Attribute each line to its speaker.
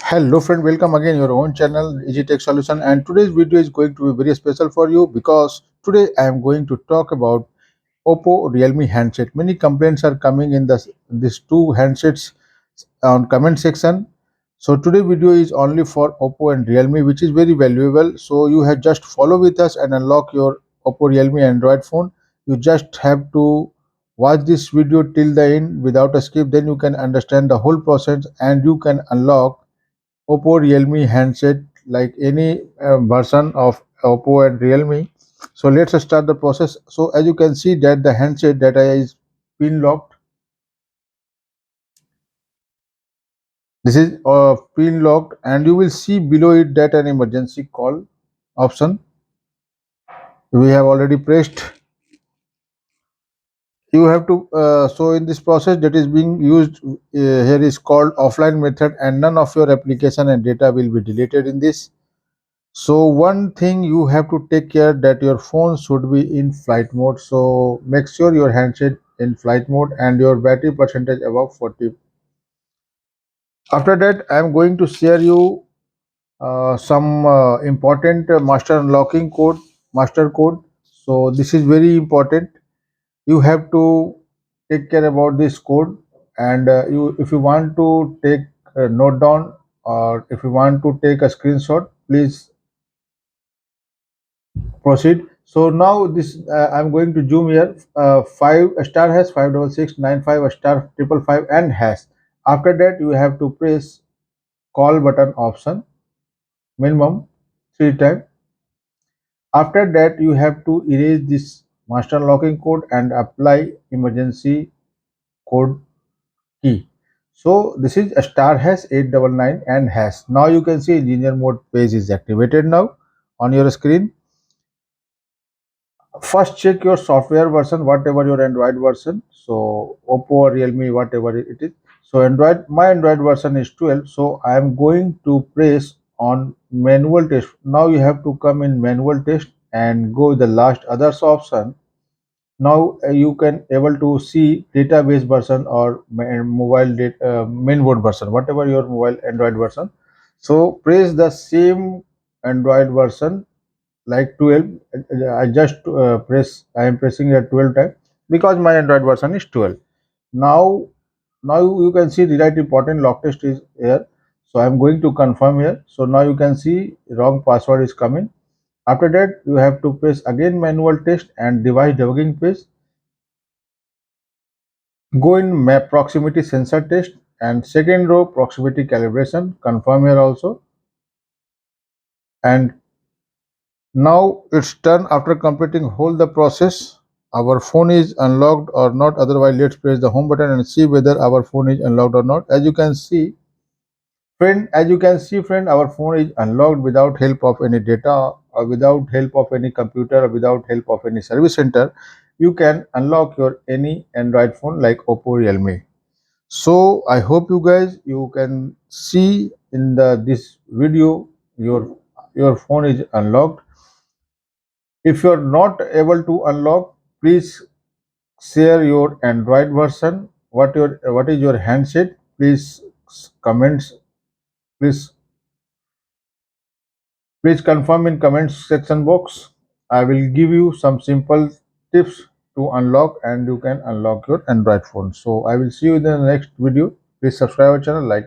Speaker 1: Hello friend, welcome again your own channel Easy Tech Solution, and today's video is going to be very special for you because today I am going to talk about Oppo Realme handset. Many complaints are coming in these two handsets on comment section. So today video is only for Oppo and Realme, which is very valuable. So you have just follow with us and unlock your Oppo Realme Android phone. You just have to watch this video till the end without a skip, then you can understand the whole process and you can unlock Oppo Realme handset like any version of Oppo and Realme. So let's start the process. So as you can see that the handset data is pin locked. This is pin locked, and you will see below it that an emergency call option we have already pressed. You have to so in this process that is being used here is called offline method, and none of your application and data will be deleted in this. So one thing you have to take care that your phone should be in flight mode. So make sure your handset in flight mode and your battery percentage above 40. After that, I am going to share you some important master unlocking code, master code. So this is very important. You have to take care about this code, and you if you want to take a note down or if you want to take a screenshot, please proceed. So now this I'm going to zoom here. 5 star hash 56695 star triple five and hash. After that you have to press call button option minimum 3 times. After that you have to erase this master locking code and apply emergency code key. So this is a star hash 899 and hash. Now you can see linear mode page is activated now on your screen. First check your software version, whatever your Android version. So Oppo or Realme, whatever it is. So my Android version is 12. So I am going to press on manual test. Now you have to come in manual test and go the last others option. Now you can able to see database version or mobile data, mainboard version, whatever your mobile Android version. So press the same Android version like 12. I just I am pressing it 12 times because my Android version is 12. Now now you can see the right important lock test is here. So I am going to confirm here. So now you can see wrong password is coming. After that you have to press again manual test and device debugging page. Go in map proximity sensor test and second row proximity calibration, confirm here also. And now it's done. After completing whole the process, our phone is unlocked or not. Otherwise, let's press the home button and see whether our phone is unlocked or not. As you can see, friend, our phone is unlocked without help of any data or without help of any computer or without help of any service center. You can unlock your any Android phone like Oppo, Realme. So I hope you guys you can see in the this video your phone is unlocked. If you are not able to unlock, please share your Android version. What is your handset? Please comments. Please please confirm in comments section box. I will give you some simple tips to unlock and you can unlock your Android phone. So I will see you in the next video. Please subscribe our channel, like